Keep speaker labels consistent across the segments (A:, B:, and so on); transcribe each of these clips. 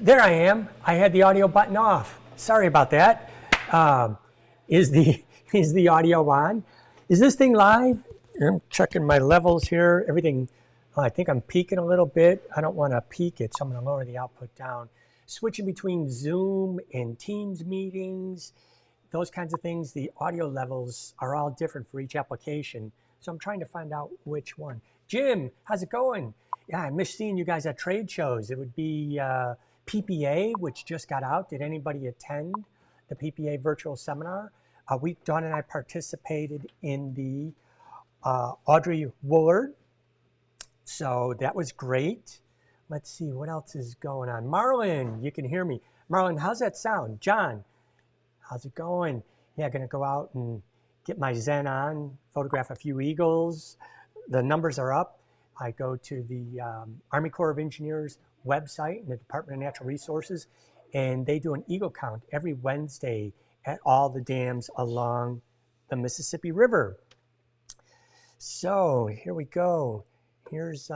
A: There I am. I had the audio button off. Sorry about that. Is the audio on? Is this thing live? I'm checking my levels here. Everything, I think I'm peaking a little bit. I don't want to peak it, so I'm going to lower the output down. Switching between Zoom and Teams meetings, those kinds of things, the audio levels are all different for each application. So I'm trying to find out which one. Jim, how's it going? Yeah, I miss seeing you guys at trade shows. It would be PPA, which just got out. Did anybody attend the PPA virtual seminar? Dawn and I participated in the Audrey Woolard. So that was great. Let's see, what else is going on? Marlon, you can hear me. Marlon, how's that sound? John, how's it going? Yeah, gonna go out and get my Zen on, photograph a few eagles. The numbers are up. I go to the Army Corps of Engineers website in the Department of Natural Resources, and they do an eagle count every Wednesday at all the dams along the Mississippi River. So here we go. Here's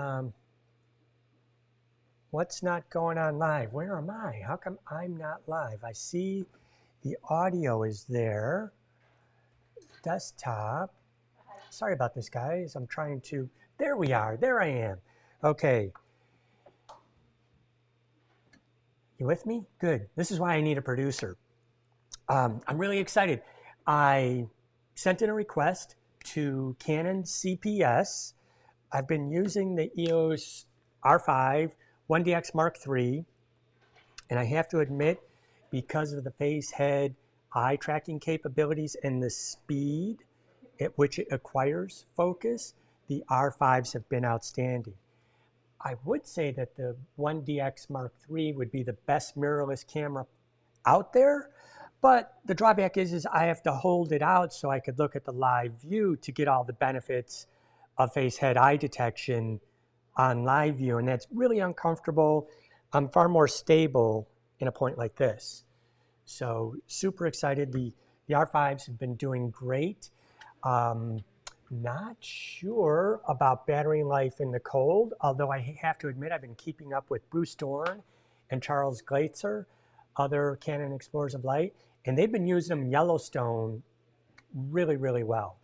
A: what's not going on live. Where am I? How come I'm not live? I see the audio is there. Desktop. Sorry about this, guys. I'm trying to, there we are. There I am. Okay. You with me? Good. This is why I need a producer. I'm really excited. I sent in a request to Canon CPS. I've been using the EOS R5 1DX Mark III, and I have to admit, because of the face, head, eye tracking capabilities and the speed at which it acquires focus, the R5s have been outstanding. I would say that the 1DX Mark III would be the best mirrorless camera out there, but the drawback is I have to hold it out so I could look at the live view to get all the benefits of face, head, eye detection on live view, and that's really uncomfortable. I'm far more stable in a point like this. So super excited. The R5s have been doing great. Not sure about battery life in the cold, although I have to admit I've been keeping up with Bruce Dorn and Charles Glaetzer, other Canon Explorers of Light, and they've been using them in Yellowstone really, really well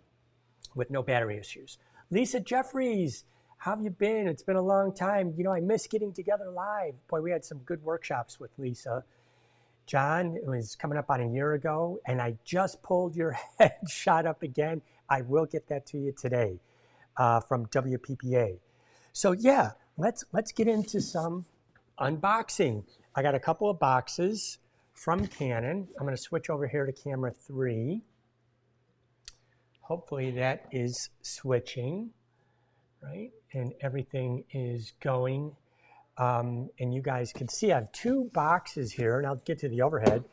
A: with no battery issues. Lisa Jeffries, how have you been? It's been a long time. You know, I miss getting together live. Boy, we had some good workshops with Lisa. John, it was coming up on a year ago, and I just pulled your headshot up again. I will get that to you today from WPPA. So yeah, let's get into some unboxing. I got a couple of boxes from Canon. I'm going to switch over here to camera 3. Hopefully that is switching, right? And everything is going. And you guys can see I have 2 boxes here, and I'll get to the overhead.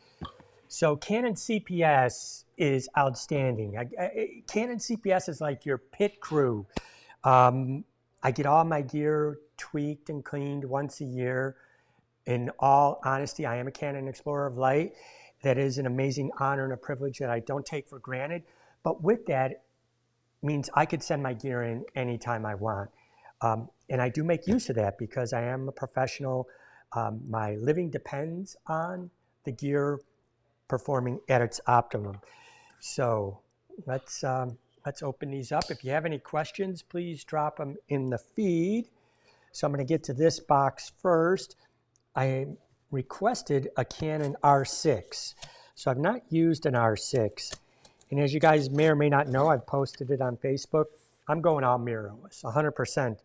A: So Canon CPS is outstanding. Canon CPS is like your pit crew. I get all my gear tweaked and cleaned once a year. In all honesty, I am a Canon Explorer of Light. That is an amazing honor and a privilege that I don't take for granted. But with that, it means I could send my gear in anytime I want. And I do make use of that because I am a professional. My living depends on the gear performing at its optimum. So let's open these up. If you have any questions, please drop them in the feed. So I'm going to get to this box first. I requested a Canon R6. So I've not used an R6. And as you guys may or may not know, I've posted it on Facebook. I'm going all mirrorless, 100%.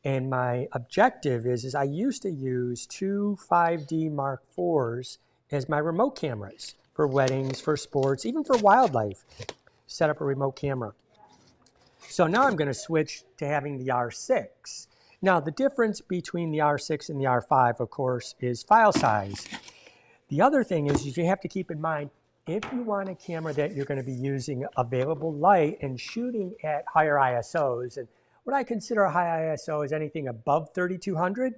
A: And my objective is I used to use 2 5D Mark IVs as my remote cameras for weddings, for sports, even for wildlife. Set up a remote camera. So now I'm going to switch to having the R6. Now the difference between the R6 and the R5, of course, is file size. The other thing is you have to keep in mind, if you want a camera that you're going to be using available light and shooting at higher ISOs, and what I consider a high ISO is anything above 3200,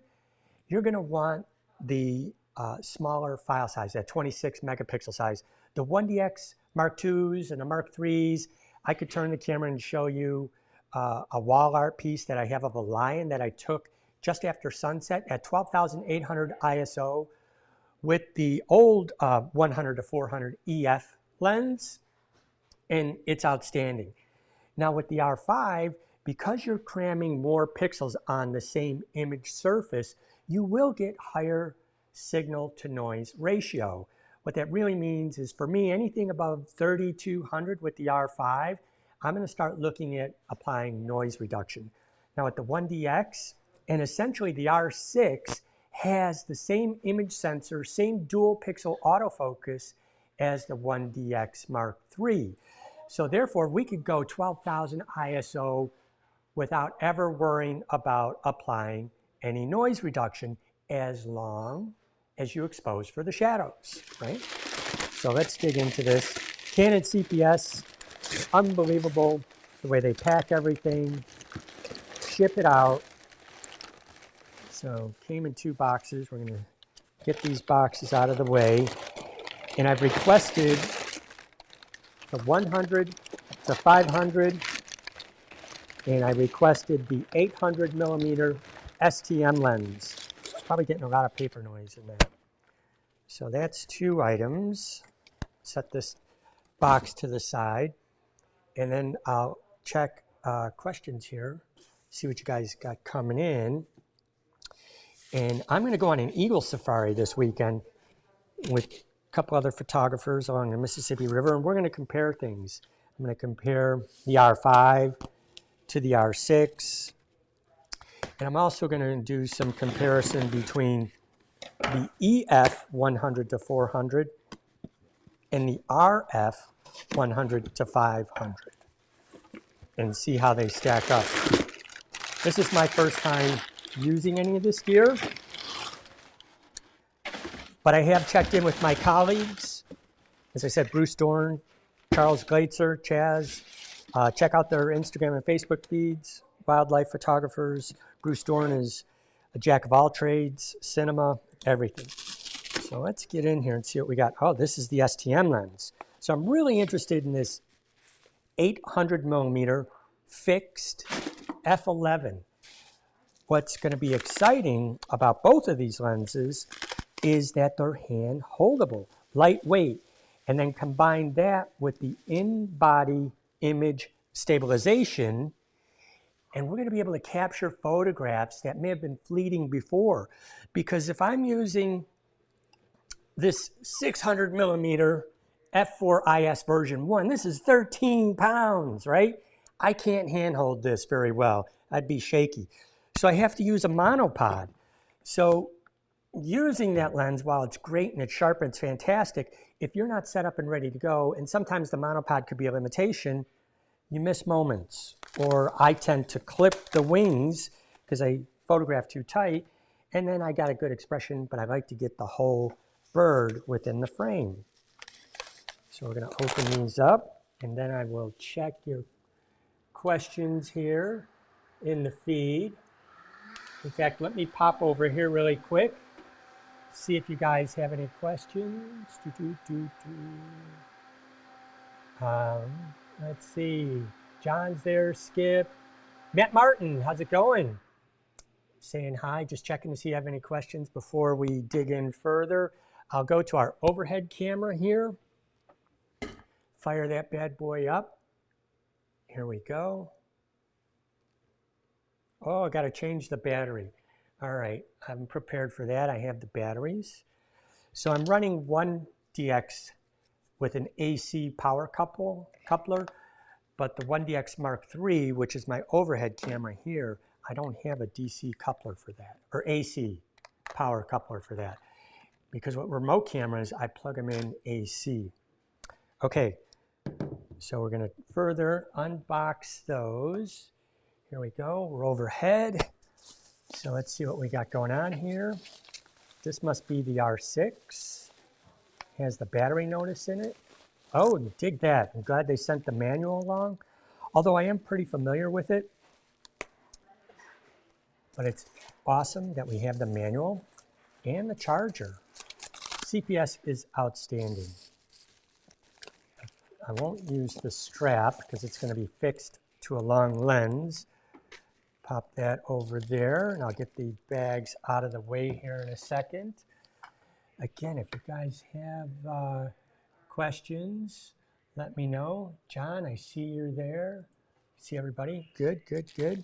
A: you're going to want the smaller file size, that 26 megapixel size. The 1DX Mark IIs and the Mark IIIs, I could turn the camera and show you a wall art piece that I have of a lion that I took just after sunset at 12,800 ISO with the old 100-400 EF lens, and it's outstanding. Now with the R5, because you're cramming more pixels on the same image surface, you will get higher signal to noise ratio. What that really means is, for me, anything above 3200 with the R5, I'm going to start looking at applying noise reduction. Now at the 1DX, and essentially the R6 has the same image sensor, same dual pixel autofocus as the 1DX Mark III. So therefore, we could go 12,000 ISO without ever worrying about applying any noise reduction, as long as you expose for the shadows, right? So let's dig into this. Canon CPS, unbelievable the way they pack everything, ship it out. So came in 2 boxes. We're gonna get these boxes out of the way. And I've requested the 100-500, and I requested the 800mm STM lens. Probably getting a lot of paper noise in that. So that's 2 items. Set this box to the side, and then I'll check questions here, see what you guys got coming in. And I'm going to go on an eagle safari this weekend with a couple other photographers along the Mississippi River, and we're going to compare things. I'm going to compare the R5 to the R6, and I'm also going to do some comparison between the EF 100-400 and the RF 100-500, and see how they stack up. This is my first time using any of this gear, but I have checked in with my colleagues. As I said, Bruce Dorn, Charles Glaitzer, Chaz. Check out their Instagram and Facebook feeds, wildlife photographers. Bruce Dorn is a jack of all trades, cinema, everything. So let's get in here and see what we got. Oh, this is the STM lens. So I'm really interested in this 800mm fixed F11. What's going to be exciting about both of these lenses is that they're hand holdable, lightweight, and then combine that with the in-body image stabilization, and we're going to be able to capture photographs that may have been fleeting before. Because if I'm using this 600mm F4 IS version 1, this is 13 pounds, right? I can't handhold this very well. I'd be shaky. So I have to use a monopod. So using that lens, while it's great and it's sharp and it's fantastic, if you're not set up and ready to go, and sometimes the monopod could be a limitation, you miss moments. Or I tend to clip the wings because I photograph too tight, and then I got a good expression, but I like to get the whole bird within the frame. So we're going to open these up, and then I will check your questions here in the feed. In fact, let me pop over here really quick, see if you guys have any questions. Let's see. John's there, Skip. Matt Martin, how's it going? Saying hi, just checking to see if you have any questions before we dig in further. I'll go to our overhead camera here. Fire that bad boy up. Here we go. Oh, I got to change the battery. All right, I'm prepared for that. I have the batteries. So I'm running 1DX with an AC power coupler, but the 1DX Mark III, which is my overhead camera here, I don't have a DC coupler for that, or AC power coupler for that. Because with remote cameras, I plug them in AC. Okay, so we're going to further unbox those. Here we go, we're overhead. So let's see what we got going on here. This must be the R6. Has the battery notice in it. Oh, dig that. I'm glad they sent the manual along. Although I am pretty familiar with it. But it's awesome that we have the manual and the charger. CPS is outstanding. I won't use the strap because it's going to be fixed to a long lens. Pop that over there, and I'll get the bags out of the way here in a second. Again, if you guys have questions, let me know. John, I see you're there. See everybody? Good, good, good.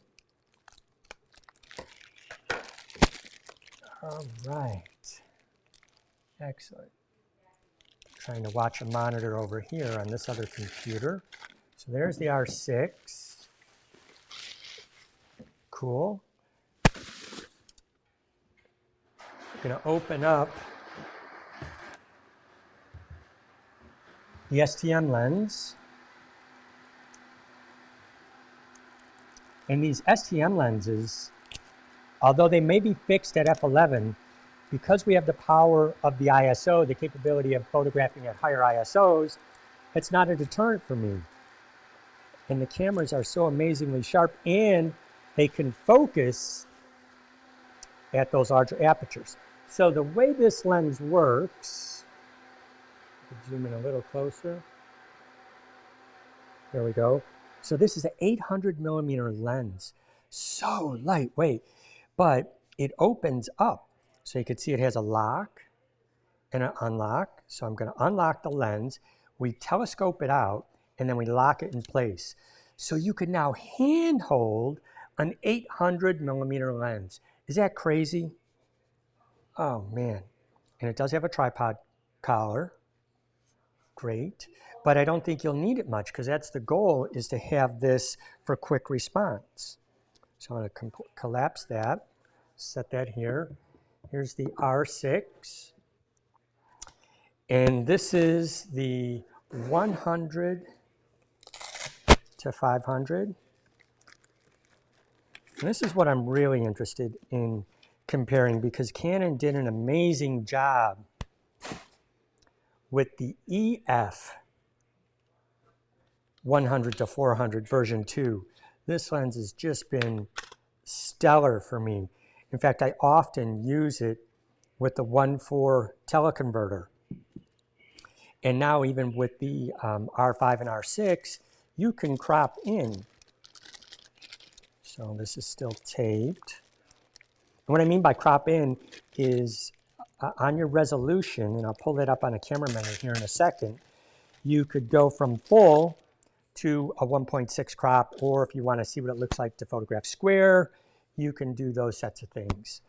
A: All right. Excellent. Trying to watch a monitor over here on this other computer. So there's the R6. Cool. I'm going to open up the STM lens. And these STM lenses, although they may be fixed at f11, because we have the power of the ISO, the capability of photographing at higher ISOs, it's not a deterrent for me. And the cameras are so amazingly sharp, and they can focus at those larger apertures. So the way this lens works, zoom in a little closer. There we go. So this is an 800mm lens. So lightweight, but it opens up. So you can see it has a lock and an unlock. So I'm going to unlock the lens. We telescope it out, and then we lock it in place. So you can now handhold an 800mm lens. Is that crazy? Oh, man. And it does have a tripod collar. Great. But I don't think you'll need it much, because that's the goal, is to have this for quick response. So I'm going to collapse that, set that here. Here's the R6. And this is the 100-500. And this is what I'm really interested in comparing, because Canon did an amazing job with the EF 100-400 version 2. This lens has just been stellar for me. In fact, I often use it with the 1.4 teleconverter. And now even with the R5 and R6, you can crop in. So this is still taped. And what I mean by crop in is on your resolution, and I'll pull that up on a camera menu here in a second, you could go from full to a 1.6 crop, or if you want to see what it looks like to photograph square, you can do those sets of things.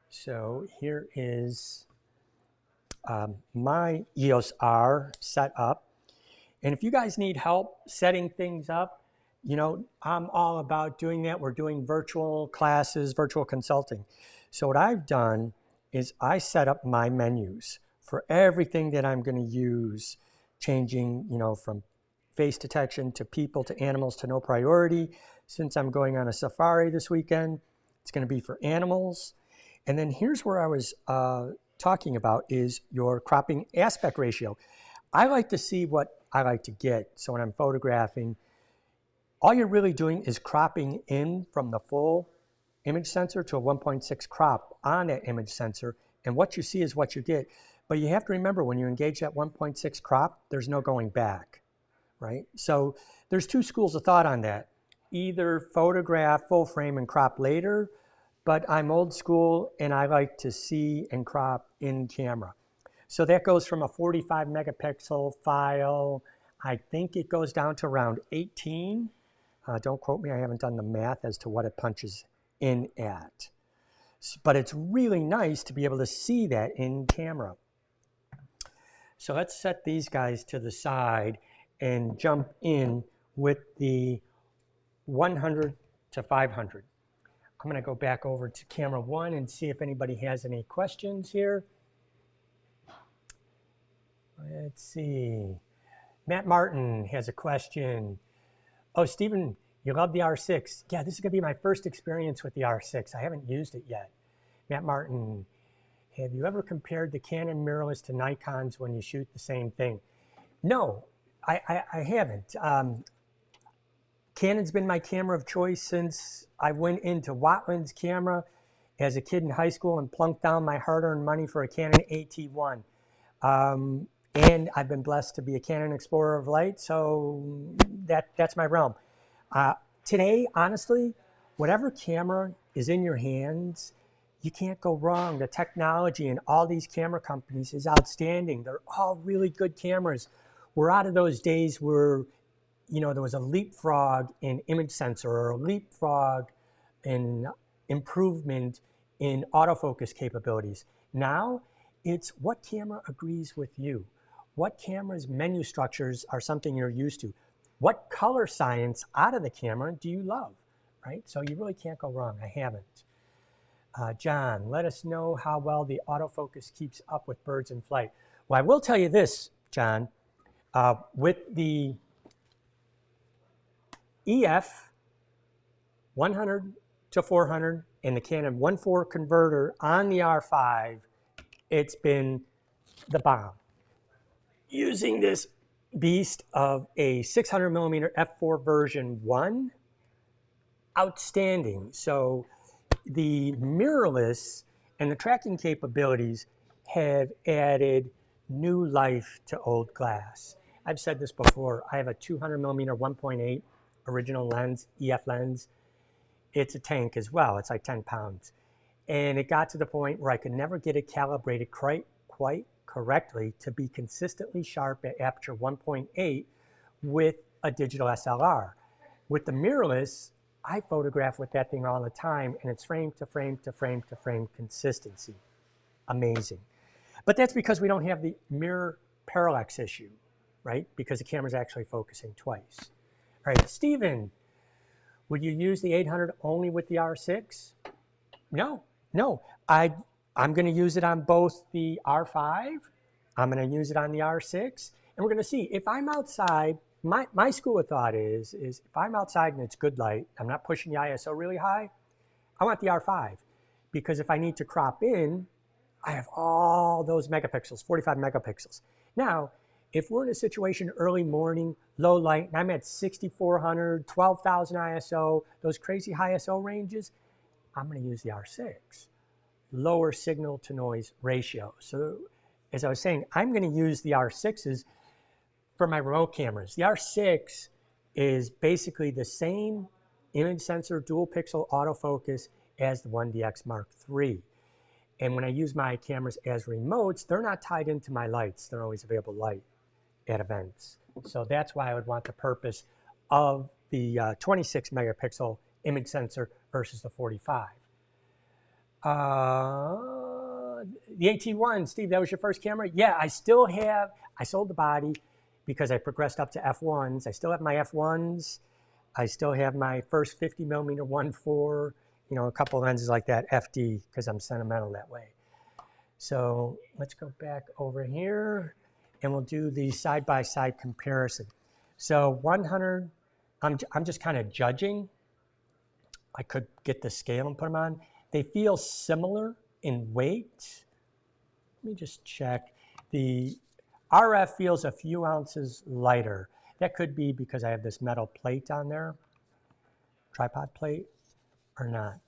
A: So here is my EOS R set up. And if you guys need help setting things up, you know, I'm all about doing that. We're doing virtual classes, virtual consulting. So what I've done is I set up my menus for everything that I'm going to use, changing, you know, from face detection to people to animals to no priority. Since I'm going on a safari this weekend, it's going to be for animals. And then here's where I was talking about is your cropping aspect ratio. I like to see what I like to get. So when I'm photographing, all you're really doing is cropping in from the full image sensor to a 1.6 crop on that image sensor. And what you see is what you get. But you have to remember, when you engage that 1.6 crop, there's no going back, right? So there's two schools of thought on that. Either photograph full frame and crop later, but I'm old school and I like to see and crop in camera. So that goes from a 45 megapixel file, I think it goes down to around 18. Don't quote me, I haven't done the math as to what it punches in at. But it's really nice to be able to see that in camera. So let's set these guys to the side and jump in with the 100-500. I'm going to go back over to camera 1 and see if anybody has any questions here. Let's see. Matt Martin has a question. Oh, Stephen, you love the R6. Yeah, this is going to be my first experience with the R6. I haven't used it yet. Matt Martin, have you ever compared the Canon mirrorless to Nikon's when you shoot the same thing? No, I haven't. Canon's been my camera of choice since I went into Watland's camera as a kid in high school and plunked down my hard-earned money for a Canon AT1. And I've been blessed to be a Canon Explorer of Light, so that's my realm. Today, honestly, whatever camera is in your hands You can't go wrong. The technology in all these camera companies is outstanding. They're all really good cameras. We're out of those days where, you know, there was a leapfrog in image sensor or a leapfrog in improvement in autofocus capabilities. Now, it's what camera agrees with you. What camera's menu structures are something you're used to. What color science out of the camera do you love, right? So you really can't go wrong. I haven't. John, let us know how well the autofocus keeps up with birds in flight. Well, I will tell you this, John. With the EF 100-400 and the Canon 1.4 converter on the R5, it's been the bomb. Using this beast of a 600mm f4 version 1, outstanding. So the mirrorless and the tracking capabilities have added new life to old glass. I've said this before. I have a 200mm 1.8 original lens, EF lens. It's a tank as well. It's like 10 pounds. And it got to the point where I could never get it calibrated quite correctly to be consistently sharp at aperture 1.8 with a digital SLR. With the mirrorless, I photograph with that thing all the time, and it's frame to frame to frame to frame consistency. Amazing. But that's because we don't have the mirror parallax issue, right? Because the camera's actually focusing twice. All right, Stephen, would you use the 800 only with the R6? No. I'm going to use it on both the R5. I'm going to use it on the R6. And we're going to see if I'm outside. My school of thought is if I'm outside and it's good light, I'm not pushing the ISO really high, I want the R5. Because if I need to crop in, I have all those megapixels, 45 megapixels. Now, if we're in a situation early morning, low light, and I'm at 6,400, 12,000 ISO, those crazy high ISO ranges, I'm going to use the R6. Lower signal to noise ratio. So as I was saying, I'm going to use the R6s for my remote cameras. The R6 is basically the same image sensor dual pixel autofocus as the 1DX Mark III. And when I use my cameras as remotes, they're not tied into my lights. They're always available light at events. So that's why I would want the purpose of the 26 megapixel image sensor versus the 45. The AT1, Steve, that was your first camera? Yeah, I sold the body because I progressed up to F1s. I still have my F1s. I still have my first 50mm 1.4, you know, a couple lenses like that, FD, because I'm sentimental that way. So let's go back over here and we'll do the side-by-side comparison. So 100, I'm just kind of judging. I could get the scale and put them on. They feel similar in weight. Let me just check. The RF feels a few ounces lighter. That could be because I have this metal plate on there, tripod plate, or not.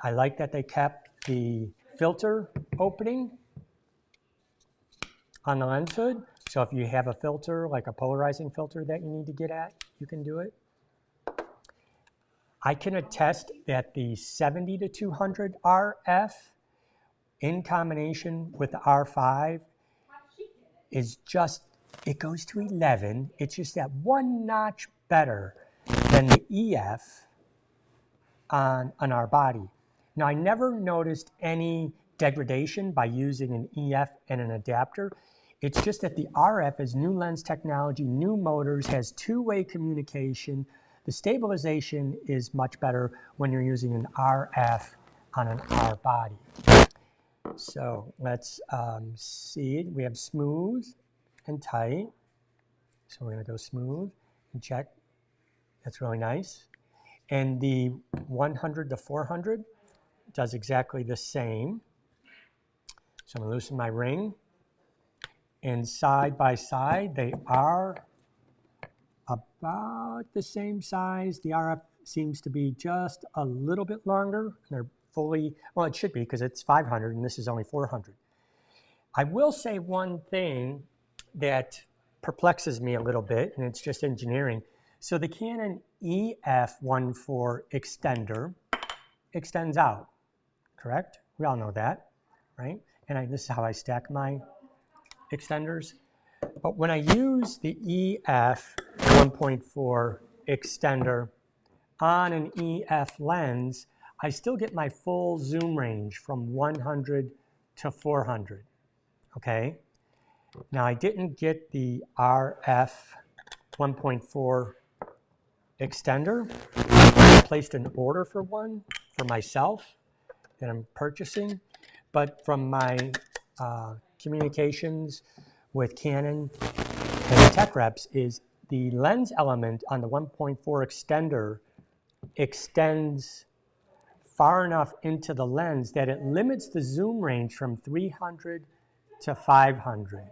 A: I like that they kept the filter opening on the lens hood. So if you have a filter, like a polarizing filter that you need to get at, you can do it. I can attest that the 70-200 RF in combination with the R5 is just, it goes to 11. It's just that one notch better than the EF on our body. Now, I never noticed any degradation by using an EF and an adapter. It's just that the RF is new lens technology, new motors, has two-way communication. The stabilization is much better when you're using an RF on an R body. So let's see. We have smooth and tight. So we're going to go smooth and check. That's really nice. And the 100-400 does exactly the same. So I'm going to loosen my ring. And side by side, they are about the same size. The RF seems to be just a little bit longer. They're fully, well, it should be because it's 500 and this is only 400. I will say one thing that perplexes me a little bit, and it's just engineering. So the Canon EF 1.4 extender extends out. correct? We all know that, right? And this is how I stack my extenders. But when I use the EF 1.4 extender on an EF lens, I still get my full zoom range from 100 to 400, okay? Now I didn't get the RF 1.4 extender. I placed an order for one for myself that I'm purchasing, but from my communications with Canon and the tech reps is the lens element on the 1.4 extender extends far enough into the lens that it limits the zoom range from 300 to 500.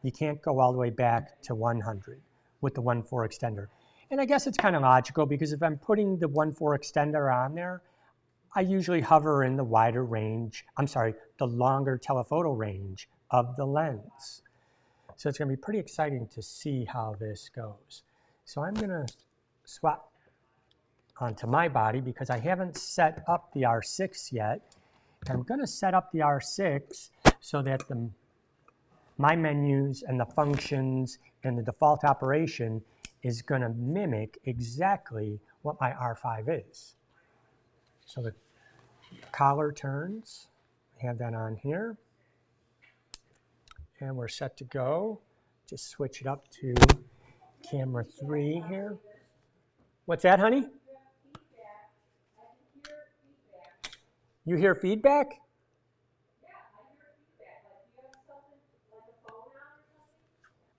A: You can't go all the way back to 100 with the 1.4 extender. And I guess it's kind of logical because if I'm putting the 1.4 extender on there, I usually hover in the wider range, the longer telephoto range of the lens. So it's going to be pretty exciting to see how this goes. So I'm going to swap onto my body because I haven't set up the R6 yet. I'm going to set up the R6 so that my menus and the functions and the default operation is going to mimic exactly what my R5 is. So the collar turns, I have that on here. And we're set to go. Just switch it up to camera 3 here. What's that, honey? You hear feedback?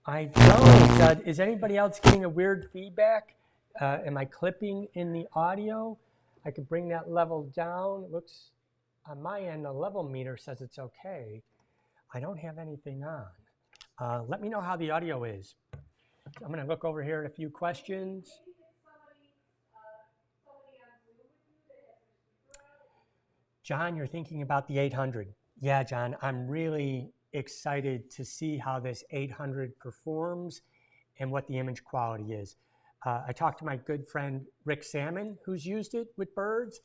A: I don't. Is anybody else getting a weird feedback? Am I clipping in the audio? I could bring that level down. It looks, on my end, the level meter says it's okay. I don't have anything on. Let me know how the audio is. I'm going to look over here at a few questions. John, you're thinking about the 800. Yeah, John, I'm really excited to see how this 800 performs and what the image quality is. I talked to my good friend Rick Salmon, who's used it with birds,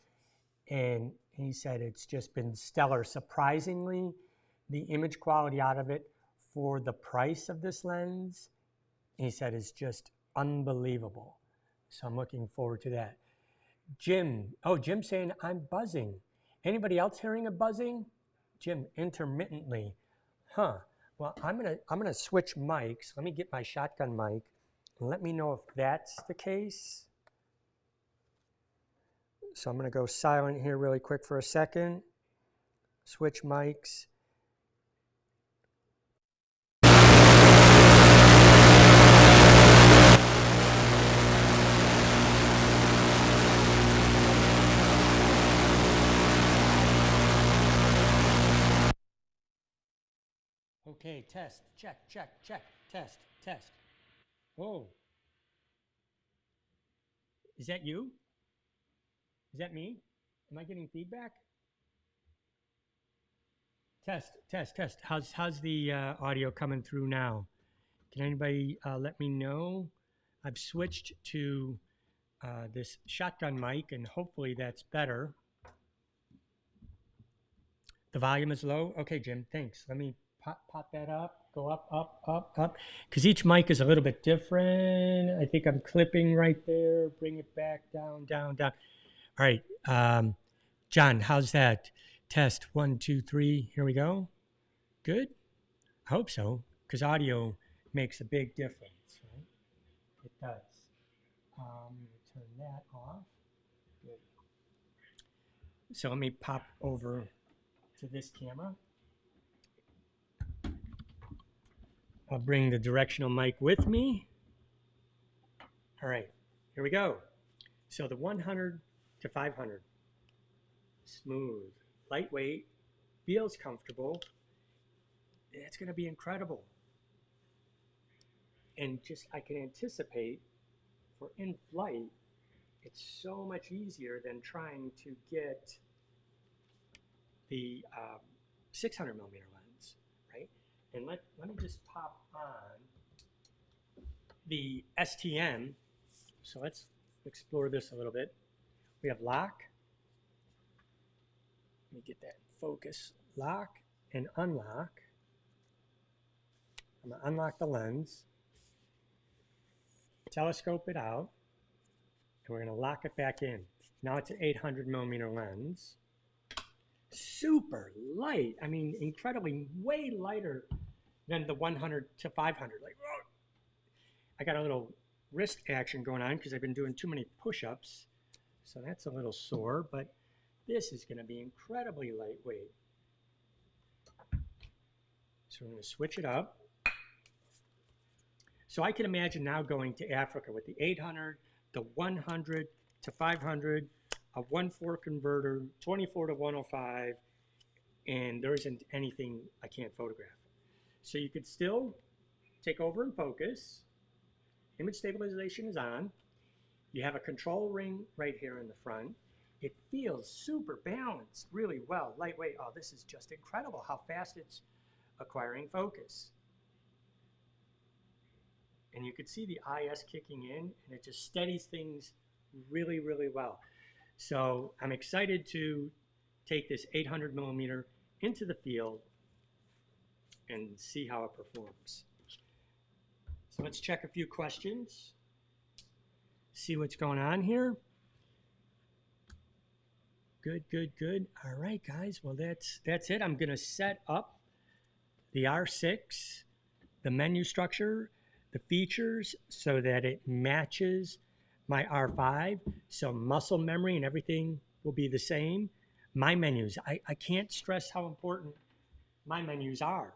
A: and he said it's just been stellar. Surprisingly, the image quality out of it for the price of this lens, he said, is just unbelievable. So I'm looking forward to that. Jim, Jim's saying I'm buzzing. Anybody else hearing a buzzing? Jim, intermittently. Huh. Well, I'm gonna switch mics. Let me get my shotgun mic and let me know if that's the case. So I'm gonna go silent here really quick for a second. Switch mics. Okay, test, check, test. Oh. Is that you? Is that me? Am I getting feedback? Test. How's the audio coming through now? Can anybody let me know? I've switched to this shotgun mic, and hopefully that's better. The volume is low? Okay, Jim, thanks. Let me pop that up, go up, because each mic is a little bit different. I think I'm clipping right there. Bring it back down. All right, John, how's that? Test 1, 2, 3. Here we go. Good? I hope so, because audio makes a big difference, right? It does. Turn that off. Good. So let me pop over to this camera. I'll bring the directional mic with me. All right, here we go. So the 100 to 500, smooth, lightweight, feels comfortable. It's going to be incredible. And just I can anticipate for in flight, it's so much easier than trying to get the 600 millimeter lens, right? And let me just pop on the STM. So let's explore this a little bit. We have lock, Let me get that in focus. Lock and unlock. I'm going to unlock the lens, telescope it out, and we're going to lock it back in. Now it's an 800mm lens. Super light. I mean, incredibly way lighter than the 100 to 500. Like, whoa. I got a little wrist action going on because I've been doing too many push-ups. So that's a little sore, but this is going to be incredibly lightweight. So we're going to switch it up. So I can imagine now going to Africa with the 800, the 100 to 500, a 1.4 converter, 24 to 105, and there isn't anything I can't photograph. So you could still take over and focus. Image stabilization is on. You have a control ring right here in the front. It feels super balanced really well, lightweight. Oh, this is just incredible how fast it's acquiring focus. And you could see the IS kicking in, and it just steadies things really, really well. So I'm excited to take this 800mm into the field and see how it performs. So let's check a few questions, see what's going on here. Good, good, good. All right, guys. Well, that's it. I'm going to set up the R6, the menu structure, the features, so that it matches my R5. So muscle memory and everything will be the same. My menus, I can't stress how important my menus are.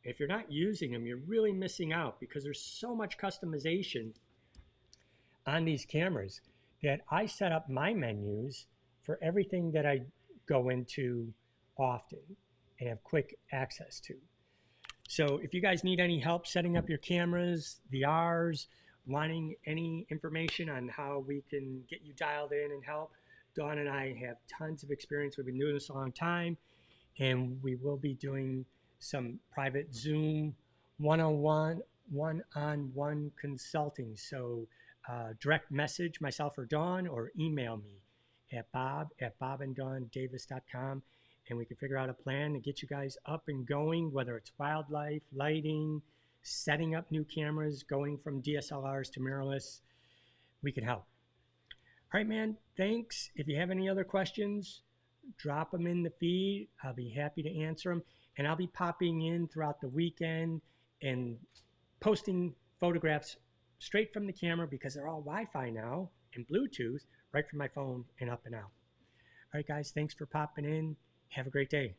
A: If you're not using them, you're really missing out because there's so much customization on these cameras that I set up my menus for everything that I go into often and have quick access to. So if you guys need any help setting up your cameras, the Rs, wanting any information on how we can get you dialed in and help, Dawn and I have tons of experience. We've been doing this a long time, and we will be doing some private Zoom one-on-one consulting. So direct message myself or Dawn, or email me at bob@bobanddawndavis.com, and we can figure out a plan to get you guys up and going, whether it's wildlife, lighting, setting up new cameras, going from DSLRs to mirrorless. We can help. All right, man, thanks. If you have any other questions, drop them in the feed. I'll be happy to answer them. And I'll be popping in throughout the weekend and posting photographs straight from the camera because they're all Wi-Fi now and Bluetooth right from my phone and up and out. All right, guys, thanks for popping in. Have a great day.